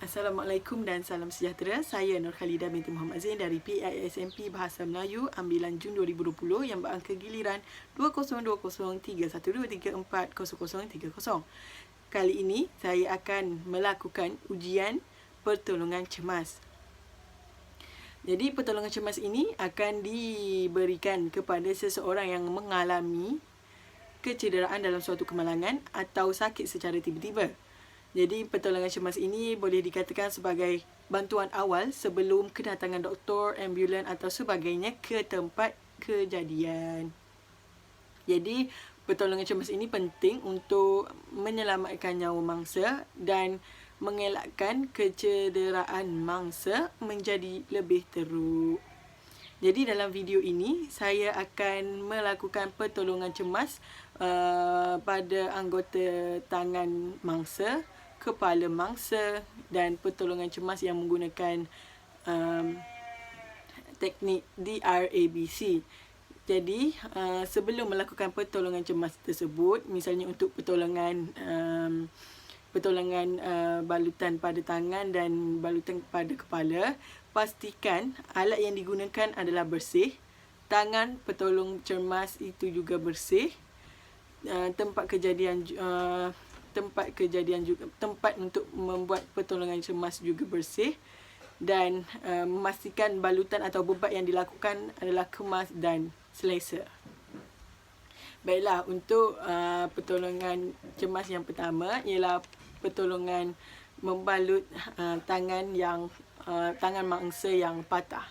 Assalamualaikum dan salam sejahtera. Saya Nur Khalidah binti Muhammad Zain dari PISMP Bahasa Melayu ambilan Jun 2020 yang berangka giliran 20203123400030. Kali ini saya akan melakukan ujian pertolongan cemas. Jadi pertolongan cemas ini akan diberikan kepada seseorang yang mengalami kecederaan dalam suatu kemalangan atau sakit secara tiba-tiba. Jadi pertolongan cemas ini boleh dikatakan sebagai bantuan awal sebelum kedatangan doktor, ambulan atau sebagainya ke tempat kejadian. Jadi pertolongan cemas ini penting untuk menyelamatkan nyawa mangsa dan mengelakkan kecederaan mangsa menjadi lebih teruk. Jadi dalam video ini saya akan melakukan pertolongan cemas pada anggota tangan mangsa, kepala mangsa dan pertolongan cemas yang menggunakan teknik DRABC. Jadi sebelum melakukan pertolongan cemas tersebut, misalnya untuk pertolongan balutan pada tangan dan balutan pada kepala, pastikan alat yang digunakan adalah bersih, tangan petolong cemas itu juga bersih, tempat untuk membuat pertolongan cemas juga bersih, dan memastikan balutan atau bebat yang dilakukan adalah kemas dan selesa. Baiklah, untuk pertolongan cemas yang pertama ialah pertolongan membalut tangan mangsa yang patah.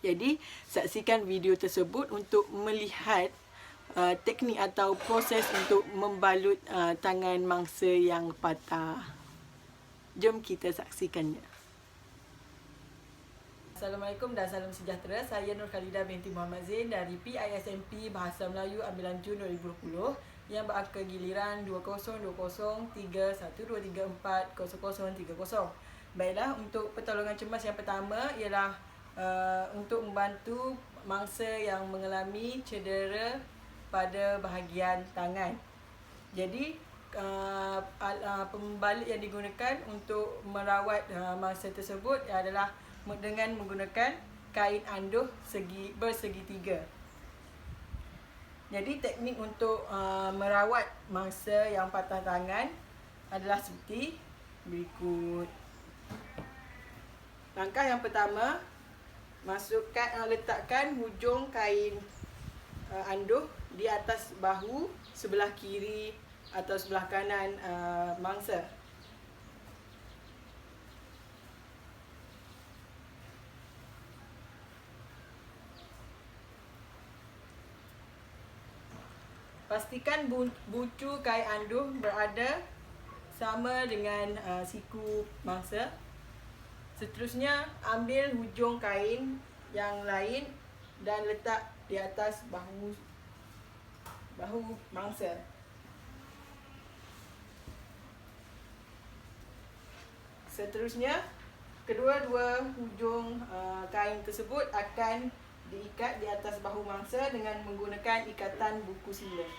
Jadi saksikan video tersebut untuk melihat teknik atau proses untuk membalut tangan mangsa yang patah. Jom kita saksikannya. Assalamualaikum dan salam sejahtera. Saya Nur Khalidah binti Muhammad Zain dari PISMP Bahasa Melayu ambilan Jun 2020 yang berangka giliran 20203123400030. Baiklah, untuk pertolongan cemas yang pertama ialah untuk membantu mangsa yang mengalami cedera pada bahagian tangan. Jadi pembalut yang digunakan untuk merawat mangsa tersebut adalah dengan menggunakan kain anduh bersegi tiga. Jadi teknik untuk merawat mangsa yang patah tangan adalah seperti berikut. Langkah yang pertama, letakkan hujung kain anduh di atas bahu sebelah kiri atau sebelah kanan mangsa. Pastikan bucu kain anduh berada sama dengan siku mangsa. Seterusnya, ambil hujung kain yang lain dan letak di atas bahu mangsa. Seterusnya, kedua-dua hujung kain tersebut akan diikat di atas bahu mangsa dengan menggunakan ikatan buku sila.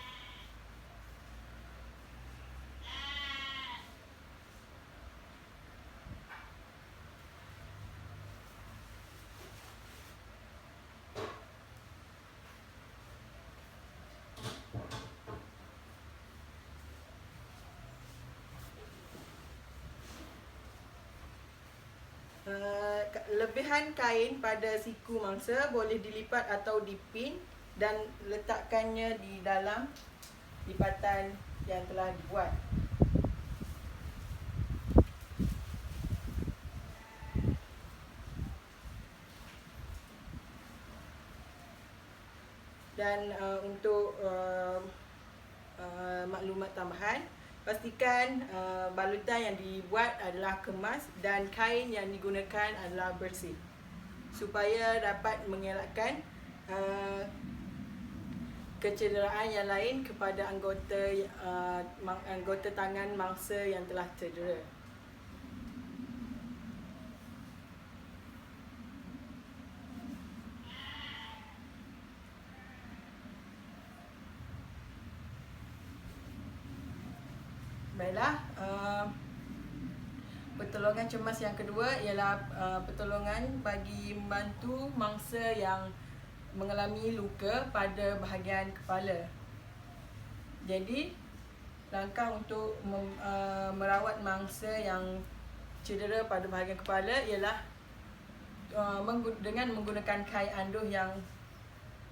Lebihan kain pada siku mangsa boleh dilipat atau dipin dan letakkannya di dalam lipatan yang telah dibuat. Dan untuk maklumat tambahan, pastikan balutan yang dibuat adalah kemas dan kain yang digunakan adalah bersih supaya dapat mengelakkan kecederaan yang lain kepada anggota tangan mangsa yang telah cedera. Baiklah, pertolongan cemas yang kedua ialah pertolongan bagi membantu mangsa yang mengalami luka pada bahagian kepala. Jadi langkah untuk merawat mangsa yang cedera pada bahagian kepala ialah dengan menggunakan kain anduh yang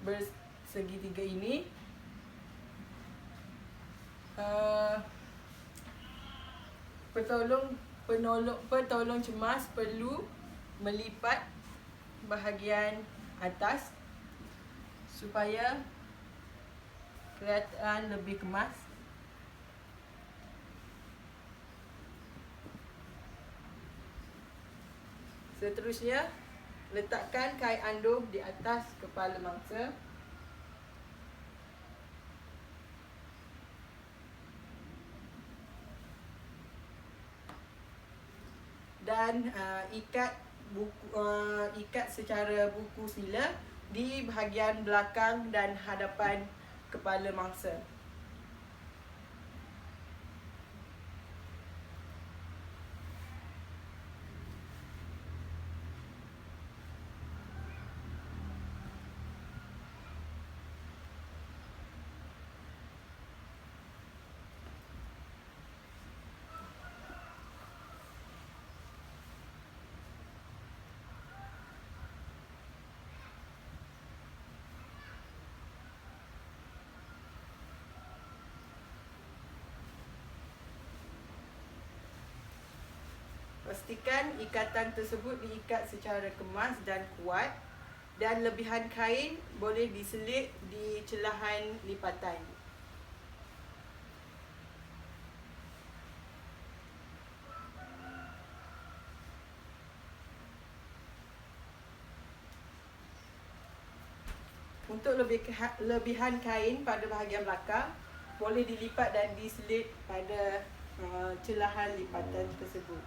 bersegitiga ini. Petolong cemas perlu melipat bahagian atas supaya kelihatan lebih kemas. Seterusnya, letakkan kain anduh di atas kepala mangsa. Dan ikat secara buku sila di bahagian belakang dan hadapan kepala mangsa. Pastikan ikatan tersebut diikat secara kemas dan kuat, dan lebihan kain boleh diselit di celahan lipatan. Untuk lebihan kain pada bahagian belakang boleh dilipat dan diselit pada celahan lipatan tersebut.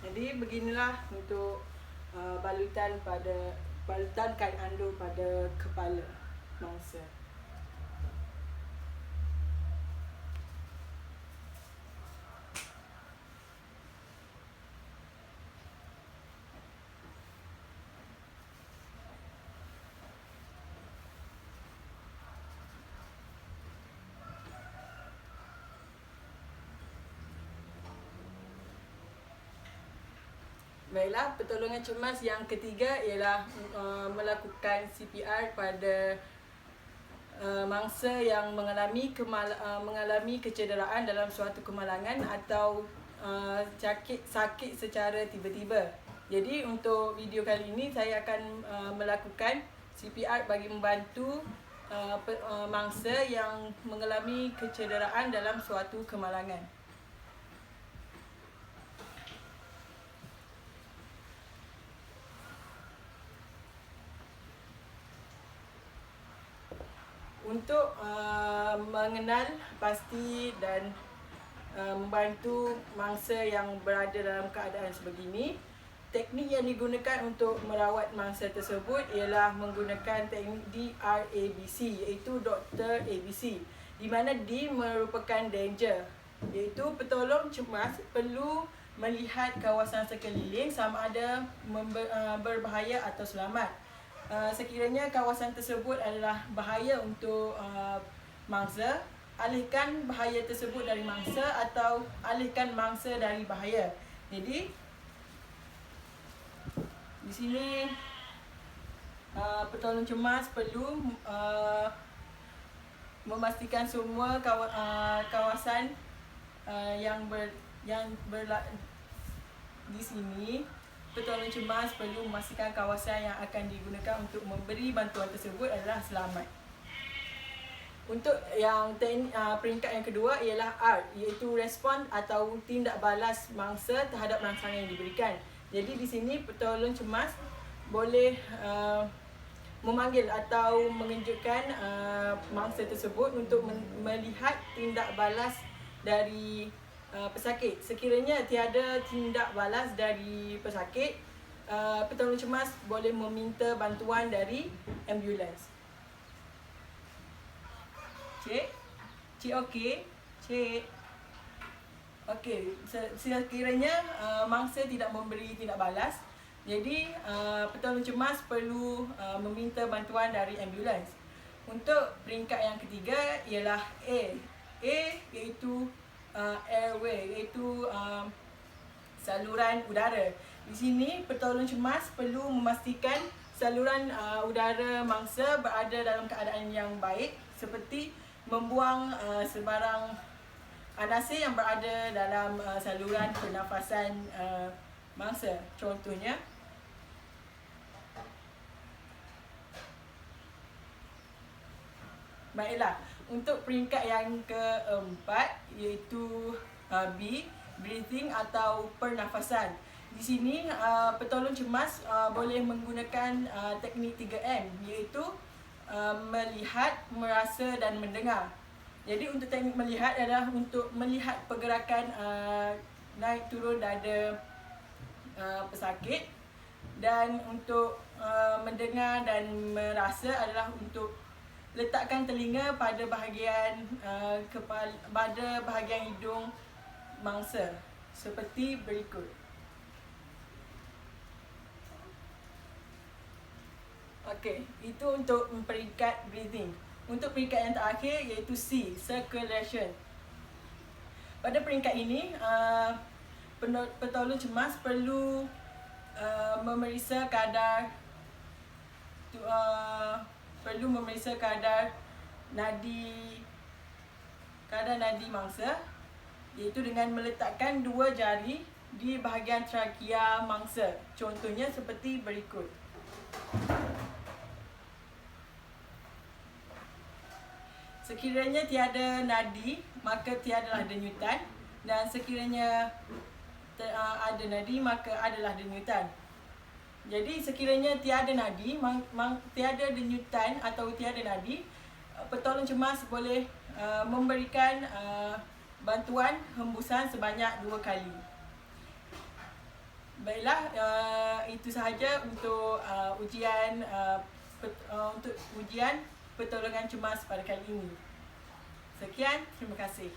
Jadi beginilah untuk balutan kain anduh pada kepala mangsa. Baiklah, pertolongan cemas yang ketiga ialah melakukan CPR pada mangsa yang mengalami kecederaan dalam suatu kemalangan atau sakit secara tiba-tiba. Jadi untuk video kali ini saya akan melakukan CPR bagi membantu mangsa yang mengalami kecederaan dalam suatu kemalangan. Untuk mengenal pasti dan membantu mangsa yang berada dalam keadaan sebegini, teknik yang digunakan untuk merawat mangsa tersebut ialah menggunakan teknik DRABC, iaitu Dr. ABC, di mana D merupakan danger, iaitu petolong cemas perlu melihat kawasan sekeliling sama ada berbahaya atau selamat. Sekiranya kawasan tersebut adalah bahaya untuk mangsa, alihkan bahaya tersebut dari mangsa atau alihkan mangsa dari bahaya. Jadi di sini petolong cemas perlu memastikan semua kawasan yang di sini petolong cemas perlu memastikan kawasan yang akan digunakan untuk memberi bantuan tersebut adalah selamat. Untuk yang peringkat yang kedua ialah R, iaitu respon atau tindak balas mangsa terhadap rangsangan yang diberikan. Jadi di sini petolong cemas boleh memanggil atau mengejutkan mangsa tersebut untuk melihat tindak balas dari pesakit. Sekiranya tiada tindak balas dari pesakit, petolong cemas boleh meminta bantuan dari ambulans. Cik? Cik okey? Cik? Okey, sekiranya mangsa tidak memberi tindak balas, jadi petolong cemas perlu meminta bantuan dari ambulans. Untuk peringkat yang ketiga ialah A. A iaitu airway, iaitu saluran udara. Di sini petolong cemas perlu memastikan saluran udara mangsa berada dalam keadaan yang baik, seperti membuang sebarang anasir yang berada dalam saluran pernafasan mangsa. Contohnya, baiklah, untuk peringkat yang keempat iaitu B, breathing atau pernafasan. Di sini petolong cemas boleh menggunakan teknik 3M, iaitu melihat, merasa dan mendengar. Jadi untuk teknik melihat adalah untuk melihat pergerakan naik turun dada pesakit, dan untuk mendengar dan merasa adalah untuk letakkan telinga pada bahagian pada bahagian hidung mangsa seperti berikut. Okey, itu untuk peringkat breathing. Untuk peringkat yang terakhir iaitu C, circulation. Pada peringkat ini, petolong cemas perlu memeriksa kadar nadi mangsa, iaitu dengan meletakkan 2 jari di bahagian trachea mangsa. Contohnya seperti berikut. Sekiranya tiada nadi, maka tiadalah denyutan, dan sekiranya ada nadi, maka adalah denyutan. Jadi sekiranya tiada nadi, tiada denyutan atau tiada nadi, petolong cemas boleh memberikan bantuan hembusan sebanyak 2 kali. Baiklah, itu sahaja untuk ujian pertolongan cemas pada kali ini. Sekian, terima kasih.